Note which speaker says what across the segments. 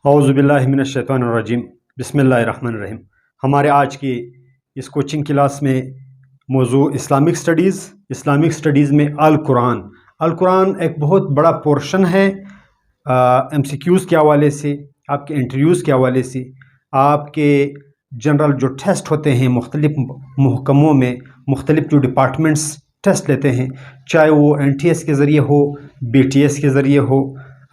Speaker 1: اعوذ باللہ من الشیطان الرجیم بسم اللہ الرحمن الرحیم۔ ہمارے آج کی اس کوچنگ کلاس میں موضوع اسلامک سٹڈیز میں القرآن ایک بہت بڑا پورشن ہے۔ ایم سی کیوز کے حوالے سے، آپ کے انٹرویوز کے حوالے سے، آپ کے جنرل جو ٹیسٹ ہوتے ہیں مختلف محکموں میں، مختلف جو ڈپارٹمنٹس ٹیسٹ لیتے ہیں، چاہے وہ این ٹی ایس کے ذریعے ہو، بی ٹی ایس کے ذریعے ہو،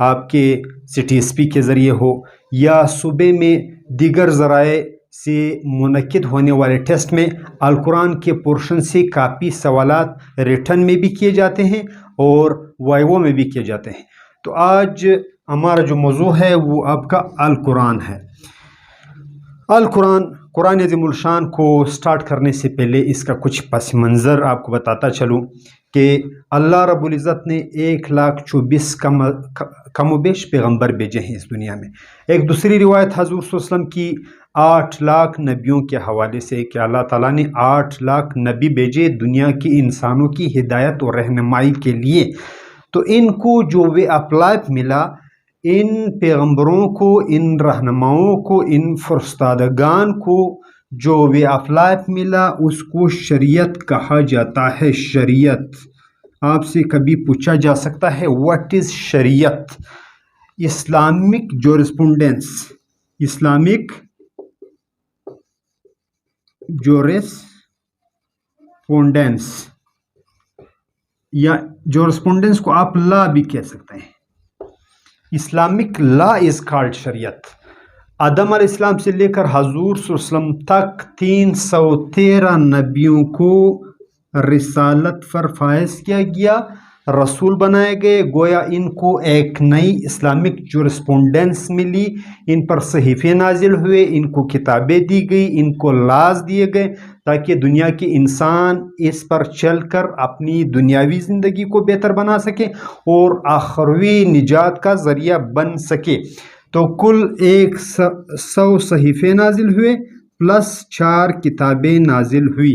Speaker 1: آپ کے سی ٹی ایس پی کے ذریعے ہو، یا صوبے میں دیگر ذرائع سے منعقد ہونے والے ٹیسٹ میں القرآن کے پورشن سے کافی سوالات ریٹن میں بھی کیے جاتے ہیں اور وائیو میں بھی کیے جاتے ہیں۔ تو آج ہمارا جو موضوع ہے وہ آپ کا القرآن ہے۔ قرآن عظیم الشان کو سٹارٹ کرنے سے پہلے اس کا کچھ پس منظر آپ کو بتاتا چلوں کہ اللہ رب العزت نے 1,24,000 کم و بیش پیغمبر بھیجے ہیں اس دنیا میں۔ ایک دوسری روایت حضور صلی اللہ علیہ وسلم کی 8 لاکھ نبیوں کے حوالے سے کہ اللہ تعالیٰ نے 8 لاکھ نبی بھیجے دنیا کی انسانوں کی ہدایت اور رہنمائی کے لیے۔ تو ان کو جو وے آف لائف ملا، ان پیغمبروں کو، ان رہنماؤں کو، ان فرستادگان کو جو وے آف لائف ملا، اس کو شریعت کہا جاتا ہے۔ شریعت آپ سے کبھی پوچھا جا سکتا ہے واٹ از شریعت؟ اسلامک جورسپونڈنس، اسلامک جورسپونڈنس یا جورسپونڈنس کو آپ لا بھی کہہ سکتے ہیں۔ اسلامک لا از کالڈ شریعت۔ آدم علیہ السلام سے لے کر حضور صلی اللہ علیہ وسلم تک 313 نبیوں کو رسالت پر فائز کیا گیا، رسول بنائے گئے۔ گویا ان کو ایک نئی اسلامک جورسپونڈنس ملی، ان پر صحیفے نازل ہوئے، ان کو کتابیں دی گئی، ان کو لاز دیے گئے تاکہ دنیا کے انسان اس پر چل کر اپنی دنیاوی زندگی کو بہتر بنا سکے اور آخروی نجات کا ذریعہ بن سکے۔ تو کل 100 صحیفے نازل ہوئے پلس 4 کتابیں نازل ہوئی۔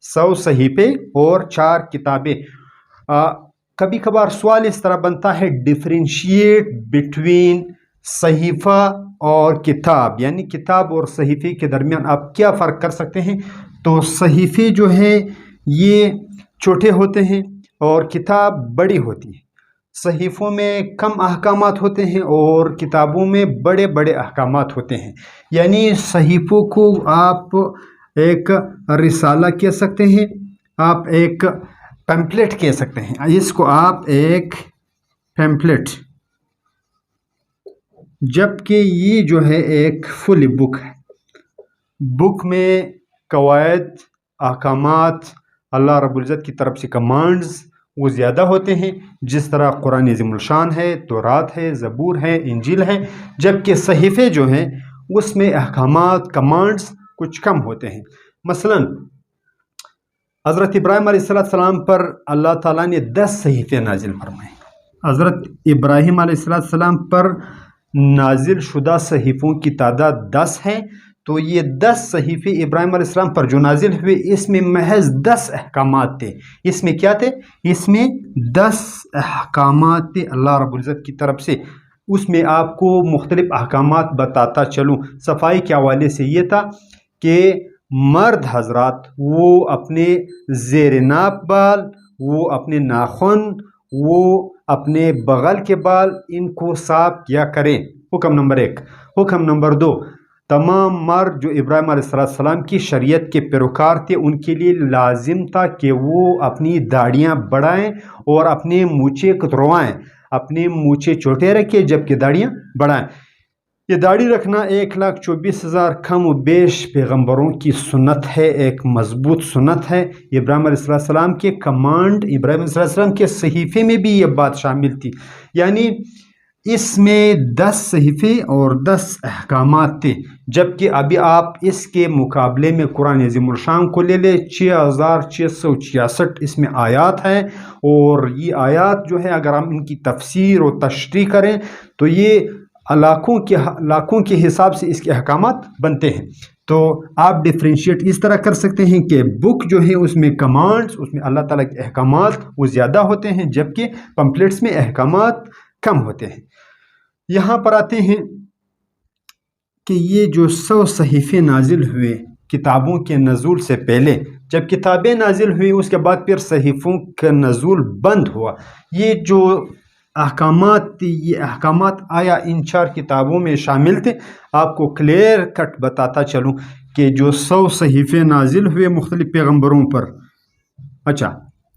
Speaker 1: 100 صحیفے اور 4 کتابیں۔ کبھی کبھار سوال اس طرح بنتا ہے ڈفرینشیٹ بٹوین صحیفہ اور کتاب، یعنی کتاب اور صحیفے کے درمیان آپ کیا فرق کر سکتے ہیں؟ تو صحیفے جو ہے یہ چھوٹے ہوتے ہیں اور کتاب بڑی ہوتی ہے۔ صحیفوں میں کم احکامات ہوتے ہیں اور کتابوں میں بڑے بڑے احکامات ہوتے ہیں۔ یعنی صحیفوں کو آپ ایک رسالہ کہہ سکتے ہیں، آپ ایک پیمپلیٹ کہہ سکتے ہیں، اس کو آپ ایک پیمپلیٹ، جبکہ یہ جو ہے ایک فل بک ہے۔ بک میں قواعد، احکامات، اللہ رب العزت کی طرف سے کمانڈز وہ زیادہ ہوتے ہیں، جس طرح قرآن عظیم الشان ہے، تورات ہے، زبور ہے، انجیل ہے۔ جبکہ صحیفے جو ہیں اس میں احکامات، کمانڈز کچھ کم ہوتے ہیں۔ مثلا حضرت ابراہیم علیہ السلام پر اللہ تعالیٰ نے 10 صحیفے نازل فرمائے۔ حضرت ابراہیم علیہ السلام پر نازل شدہ صحیفوں کی تعداد 10 ہے۔ تو یہ 10 صحیفے ابراہیم علیہ السلام پر جو نازل ہوئے، اس میں محض 10 احکامات تھے۔ اس میں کیا تھے؟ اس میں 10 احکامات تھے اللہ رب العزت کی طرف سے۔ اس میں آپ کو مختلف احکامات بتاتا چلوں۔ صفائی کے حوالے سے یہ تھا کہ مرد حضرات وہ اپنے زیر ناف بال، وہ اپنے ناخن، وہ اپنے بغل کے بال، ان کو صاف کیا کریں، حکم نمبر 1۔ حکم نمبر 2، تمام مرد جو ابراہیم علیہ السلام کی شریعت کے پیروکار تھے ان کے لیے لازم تھا کہ وہ اپنی داڑیاں بڑھائیں اور اپنے مونچھیں کتروائیں، اپنے مونچھیں چھوٹے رکھیں جبکہ داڑیاں بڑھائیں۔ یہ داڑھی رکھنا 1,24,000 کم و بیش پیغمبروں کی سنت ہے، ایک مضبوط سنت ہے۔ ابراہیم علیہ السلام کے کمانڈ، ابراہیم علیہ السلام کے صحیفے میں بھی یہ بات شامل تھی۔ یعنی اس میں 10 صحیفے اور 10 احکامات تھے، جبکہ ابھی آپ اس کے مقابلے میں قرآن عظیم الشان کو لے لیں، 6,666 اس میں آیات ہیں، اور یہ آیات جو ہے اگر ہم ان کی تفسیر اور تشریح کریں تو یہ لاکھوں کے حساب سے اس کے احکامات بنتے ہیں۔ تو آپ ڈفرینشیٹ اس طرح کر سکتے ہیں کہ بک جو ہے اس میں کمانڈز، اس میں اللہ تعالیٰ کے احکامات وہ زیادہ ہوتے ہیں، جبکہ پمپلیٹس میں احکامات کم ہوتے ہیں۔ یہاں پر آتے ہیں کہ یہ جو 100 صحیفے نازل ہوئے کتابوں کے نزول سے پہلے، جب کتابیں نازل ہوئی اس کے بعد پھر صحیفوں کا نزول بند ہوا، یہ جو احکامات تھی، یہ احکامات آیا ان 4 کتابوں میں شامل تھے؟ آپ کو کلیئر کٹ بتاتا چلوں کہ جو 100 صحیفے نازل ہوئے مختلف پیغمبروں پر، اچھا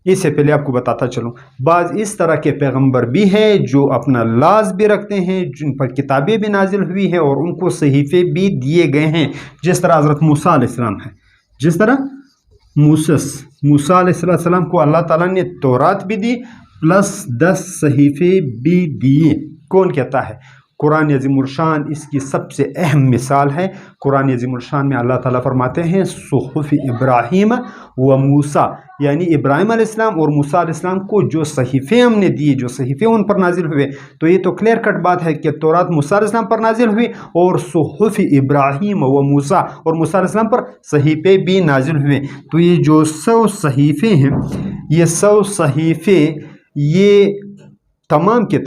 Speaker 1: اس سے پہلے آپ کو بتاتا چلوں بعض اس طرح کے پیغمبر بھی ہیں جو اپنا لاز بھی رکھتے ہیں، جن پر کتابیں بھی نازل ہوئی ہیں اور ان کو صحیفے بھی دیے گئے ہیں، جس طرح حضرت موسیٰ علیہ السلام ہے، جس طرح موسیٰ علیہ السلام کو اللہ تعالیٰ نے تورات بھی دی پلس 10 صحیفے بھی دیے۔ کون کہتا ہے؟ قرآن عظیم الشان اس کی سب سے اہم مثال ہے۔ قرآن عظیم الشان میں اللہ تعالیٰ فرماتے ہیں صحف ابراہیم و موسیٰ، یعنی ابراہیم علیہ السلام اور موسیٰ علیہ السلام کو جو صحیفے ہم نے دیے، جو صحیفے ان پر نازل ہوئے، تو یہ تو کلیئر کٹ بات ہے کہ تورات موسیٰ علیہ السلام پر نازل ہوئی اور صحف ابراہیم و موسیٰ اور موسیٰ علیہ السلام پر صحیفے بھی نازل ہوئے۔ تو یہ جو 100 صحیفے ہیں، یہ 100 صحیفے یہ تمام کے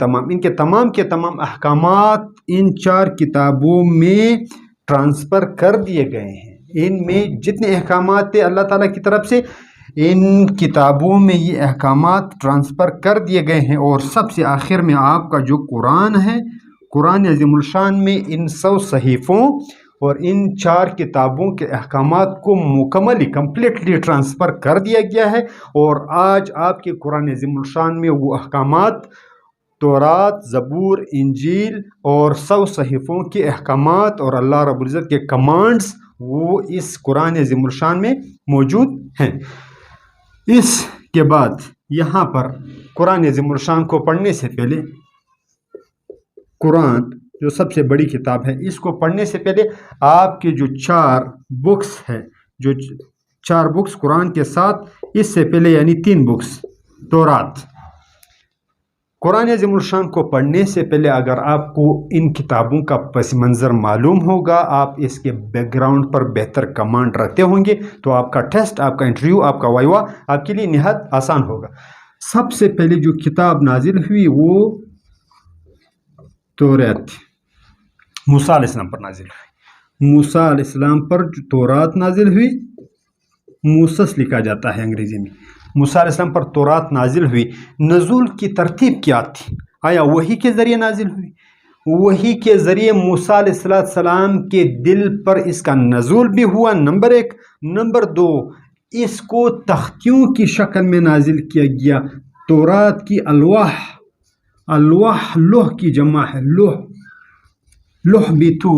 Speaker 1: تمام احکامات ان 4 کتابوں میں ٹرانسفر کر دیے گئے ہیں۔ ان میں جتنے احکامات تھے اللہ تعالیٰ کی طرف سے، ان کتابوں میں یہ احکامات ٹرانسفر کر دیے گئے ہیں، اور سب سے آخر میں آپ کا جو قرآن ہے، قرآن عظیم الشان میں ان 100 صحیفوں اور ان 4 کتابوں کے احکامات کو کمپلیٹلی ٹرانسفر کر دیا گیا ہے، اور آج آپ کے قرآن عظیم الشان میں وہ احکامات، تورات، زبور، انجیل اور 100 صحیفوں کے احکامات اور اللہ رب العزت کے کمانڈز وہ اس قرآن عظیم الشان میں موجود ہیں۔ اس کے بعد یہاں پر قرآن عظیم الشان کو پڑھنے سے پہلے، قرآن جو سب سے بڑی کتاب ہے، اس کو پڑھنے سے پہلے آپ کے جو 4 بکس ہے، جو 4 بکس قرآن کے ساتھ، اس سے پہلے یعنی 3 بکس تورات، قرآن عظیم الشان کو پڑھنے سے پہلے اگر آپ کو ان کتابوں کا پس منظر معلوم ہوگا، آپ اس کے بیک گراؤنڈ پر بہتر کمانڈ رکھتے ہوں گے، تو آپ کا ٹیسٹ، آپ کا انٹرویو، آپ کا وائوا آپ کے لیے نہایت آسان ہوگا۔ سب سے پہلے جو کتاب نازل ہوئی وہ تورات، موسیٰ علیہ السلام پر نازل ہوئی۔ موسیٰ علیہ السلام پر جو تورات نازل ہوئی، موسس لکھا جاتا ہے انگریزی میں، موسیٰ علیہ السلام پر تورات نازل ہوئی۔ نزول کی ترتیب کیا تھی؟ آیا وحی کے ذریعے نازل ہوئی؟ وحی کے ذریعے موسیٰ علیہ السلام کے دل پر اس کا نزول بھی ہوا، نمبر 1۔ نمبر 2، اس کو تختیوں کی شکل میں نازل کیا گیا۔ تورات کی الواح لوح کی جمع ہے، لوح بھی تو،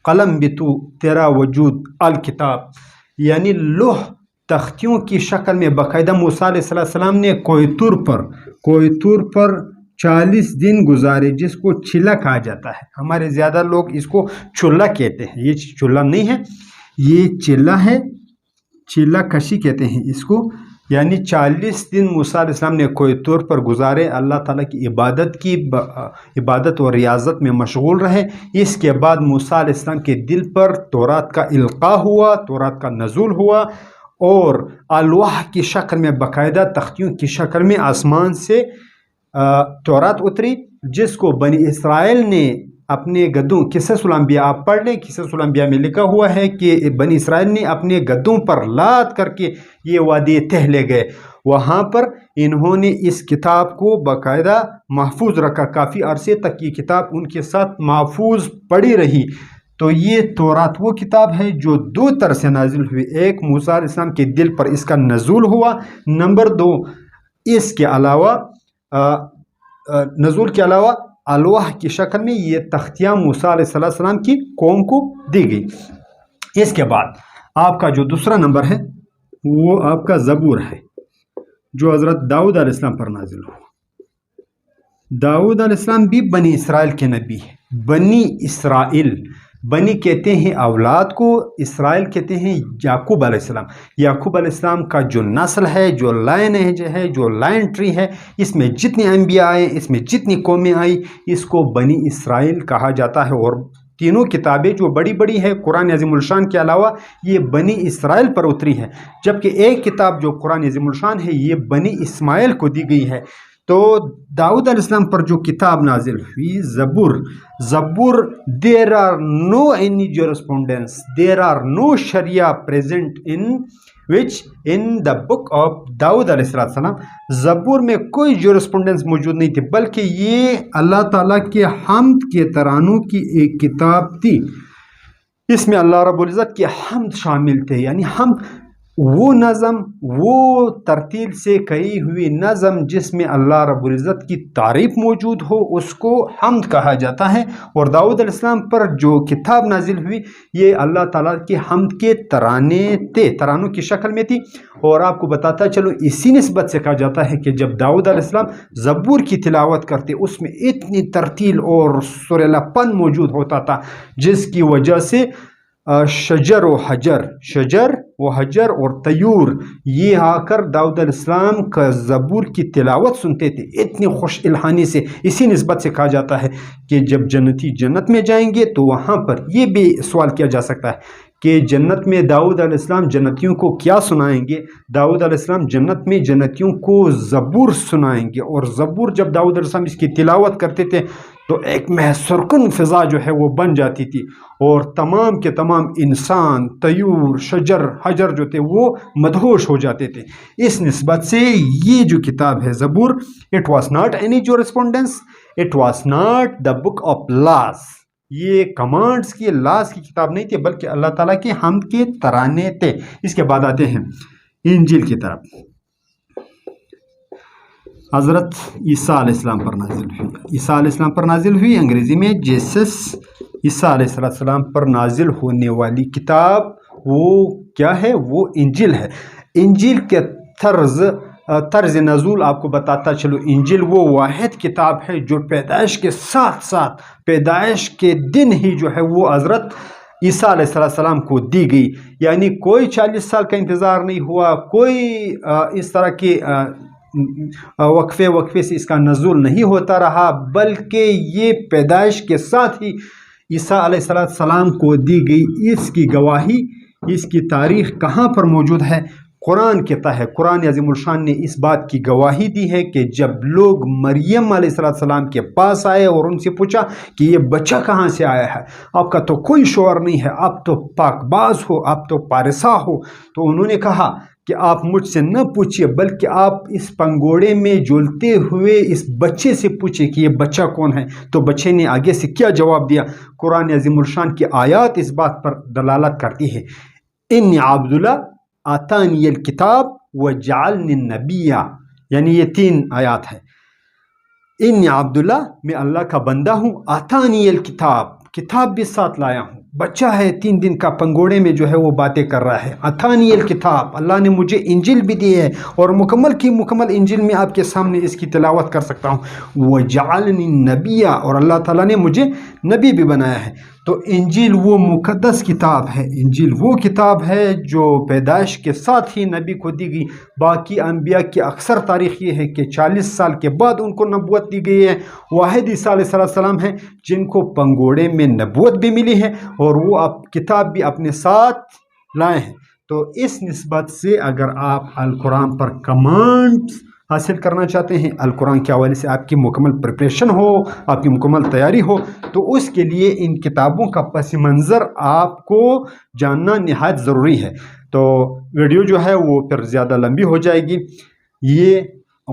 Speaker 1: قلم بھی تو، تیرا وجود الکتاب، یعنی لوح تختیوں کی شکل میں باقاعدہ موسیٰ علیہ السلام نے کوہ طور پر 40 دن گزارے، جس کو چلہ کہا جاتا ہے۔ ہمارے زیادہ لوگ اس کو چلہ کہتے ہیں، یہ چلہ نہیں ہے، یہ چلہ ہے، چلہ کشی کہتے ہیں اس کو، یعنی 40 دن موسیٰ علیہ السلام نے کوہ طور پر گزارے، اللہ تعالیٰ کی عبادت اور ریاضت میں مشغول رہے۔ اس کے بعد موسیٰ علیہ السلام کے دل پر تورات کا القاء ہوا، تورات کا نزول ہوا، اور الواح کی شکل میں باقاعدہ تختیوں کی شکل میں آسمان سے تورات اتری، جس کو بنی اسرائیل نے اپنے گدوں، قصص الانبیاء آپ پڑھ لیں، قصص الانبیاء میں لکھا ہوا ہے کہ بنی اسرائیل نے اپنے گدوں پر لاد کر کے یہ وادی تہ لے گئے، وہاں پر انہوں نے اس کتاب کو باقاعدہ محفوظ رکھا، کافی عرصے تک یہ کتاب ان کے ساتھ محفوظ پڑی رہی۔ تو یہ تورات وہ کتاب ہے جو 2 طرح سے نازل ہوئی، ایک موسیٰ علیہ السلام کے دل پر اس کا نزول ہوا، نمبر 2 اس کے علاوہ نزول کے علاوہ الواح کی شکل میں یہ تختیاں موسیٰ علیہ السلام کی قوم کو دی گئی۔ اس کے بعد آپ کا جو دوسرا نمبر ہے وہ آپ کا زبور ہے، جو حضرت داؤد علیہ السلام پر نازل ہوا۔ داؤد علیہ السلام بھی بنی اسرائیل کے نبی ہے۔ بنی اسرائیل، بنی کہتے ہیں اولاد کو، اسرائیل کہتے ہیں یعقوب علیہ السلام۔ یعقوب علیہ السلام کا جو نسل ہے، جو لائن ہے، جو لائن ٹری ہے، اس میں جتنے انبیاء آئے، اس میں جتنی قومیں آئی، اس کو بنی اسرائیل کہا جاتا ہے۔ اور تینوں کتابیں جو بڑی بڑی ہے قرآن عظیم الشان کے علاوہ، یہ بنی اسرائیل پر اتری ہے، جبکہ ایک کتاب جو قرآن عظیم الشان ہے یہ بنی اسماعیل کو دی گئی ہے۔ تو داؤد علیہ السلام پر جو کتاب نازل ہوئی زبور there are no any correspondence there are no sharia present in the book of داؤد علیہ السلام. زبور میں کوئی جورسپونڈنس موجود نہیں تھی، بلکہ یہ اللہ تعالیٰ کے حمد کے ترانوں کی ایک کتاب تھی. اس میں اللہ رب العزت کے حمد شامل تھے، یعنی حمد وہ نظم، وہ ترتیل سے کہی ہوئی نظم جس میں اللہ رب العزت کی تعریف موجود ہو، اس کو حمد کہا جاتا ہے. اور داؤد علیہ السلام پر جو کتاب نازل ہوئی یہ اللہ تعالیٰ کے حمد کے ترانے تھے، ترانوں کی شکل میں تھی. اور آپ کو بتاتا چلو اسی نسبت سے کہا جاتا ہے کہ جب داؤد علیہ السلام زبور کی تلاوت کرتے اس میں اتنی ترتیل اور سریلا پن موجود ہوتا تھا جس کی وجہ سے شجر و حجر اور طیور یہ آ کر داؤد علیہ السلام کا زبور کی تلاوت سنتے تھے اتنی خوش الحانی سے. اسی نسبت سے کہا جاتا ہے کہ جب جنتی جنت میں جائیں گے تو وہاں پر یہ بھی سوال کیا جا سکتا ہے کہ جنت میں داؤد علیہ السلام جنتیوں کو کیا سنائیں گے. داؤد علیہ السلام جنت میں جنتیوں کو زبور سنائیں گے، اور زبور جب داؤد علیہ السلام اس کی تلاوت کرتے تھے تو ایک محسرکن فضا جو ہے وہ بن جاتی تھی، اور تمام کے تمام انسان، طیور، شجر، حجر جو تھے وہ مدہوش ہو جاتے تھے. اس نسبت سے یہ جو کتاب ہے زبور، it was not any correspondence, it was not the book of laws. یہ کمانڈز کی، لاز کی کتاب نہیں تھی، بلکہ اللہ تعالیٰ کے حمد کے ترانے تھے. اس کے بعد آتے ہیں انجیل کی طرف. حضرت عیسیٰ علیہ السلام پر نازل ہوئی. عیسیٰ علیہ السلام پر نازل ہوئی، انگریزی میں جیسس. عیسیٰ علیہ السلام پر نازل ہونے والی کتاب وہ کیا ہے؟ وہ انجیل ہے. انجیل کے طرز نزول آپ کو بتاتا چلو. انجیل وہ واحد کتاب ہے جو پیدائش کے ساتھ ساتھ، پیدائش کے دن ہی جو ہے وہ حضرت عیسیٰ علیہ السلام کو دی گئی. یعنی کوئی 40 سال کا انتظار نہیں ہوا، کوئی اس طرح کے وقفے سے اس کا نزول نہیں ہوتا رہا، بلکہ یہ پیدائش کے ساتھ ہی عیسیٰ علیہ السلام کو دی گئی. اس کی گواہی، اس کی تاریخ کہاں پر موجود ہے؟ قرآن کہتا ہے، قرآن عظیم الشان نے اس بات کی گواہی دی ہے کہ جب لوگ مریم علیہ السلام کے پاس آئے اور ان سے پوچھا کہ یہ بچہ کہاں سے آیا ہے، آپ کا تو کوئی شوہر نہیں ہے، آپ تو پاک باز ہو، آپ تو پارسا ہو، تو انہوں نے کہا کہ آپ مجھ سے نہ پوچھئے بلکہ آپ اس پنگوڑے میں جولتے ہوئے اس بچے سے پوچھئے کہ یہ بچہ کون ہے. تو بچے نے آگے سے کیا جواب دیا؟ قرآن عظیم الشان کی آیات اس بات پر دلالت کرتی ہے. انی عبداللہ آتانی الکتاب وجعلنی نبیہ، یعنی یہ 3 آیات ہے. انی عبداللہ، میں اللہ کا بندہ ہوں، آتانی الکتاب، کتاب بھی ساتھ لایا ہوں. بچہ ہے 3 دن کا، پنگوڑے میں جو ہے وہ باتیں کر رہا ہے. آتانی الکتاب، اللہ نے مجھے انجیل بھی دی ہے اور مکمل کی مکمل انجیل میں آپ کے سامنے اس کی تلاوت کر سکتا ہوں. وجعلنی نبیہ، اور اللہ تعالیٰ نے مجھے نبی بھی بنایا ہے. تو انجیل وہ مقدس کتاب ہے، انجیل وہ کتاب ہے جو پیدائش کے ساتھ ہی نبی کو دی گئی. باقی انبیاء کی اکثر تاریخ یہ ہے کہ 40 سال کے بعد ان کو نبوت دی گئی ہے. واحد عیسیٰ علیہ السلام ہیں جن کو پنگوڑے میں نبوت بھی ملی ہے اور وہ کتاب بھی اپنے ساتھ لائے ہیں. تو اس نسبت سے اگر آپ القرآن پر کمانڈ حاصل کرنا چاہتے ہیں، القرآن کے حوالے سے آپ کی مکمل پریپریشن ہو، آپ کی مکمل تیاری ہو، تو اس کے لیے ان کتابوں کا پس منظر آپ کو جاننا نہایت ضروری ہے. تو ویڈیو جو ہے وہ پھر زیادہ لمبی ہو جائے گی. یہ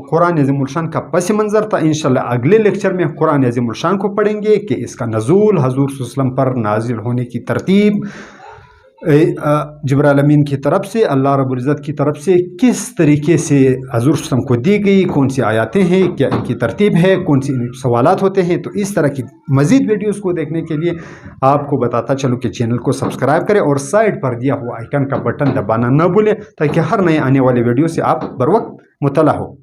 Speaker 1: قرآن عظیم الشان کا پس منظر تھا. انشاءاللہ اگلے لیکچر میں قرآن عظیم الشان کو پڑھیں گے کہ اس کا نزول، حضور صلی اللہ علیہ وسلم پر نازل ہونے کی ترتیب، جبرائیل امین کی طرف سے، اللہ رب العزت کی طرف سے کس طریقے سے حضور صلی اللہ علیہ وسلم کو دی گئی، کون سی آیاتیں ہیں، کیا ان کی ترتیب ہے، کون سی سوالات ہوتے ہیں. تو اس طرح کی مزید ویڈیوز کو دیکھنے کے لیے آپ کو بتاتا چلوں کہ چینل کو سبسکرائب کریں اور سائڈ پر دیا ہوا آئیکن کا بٹن دبانا نہ بھولیں تاکہ ہر نئے آنے والے ویڈیو سے آپ بر وقت مطلع ہو.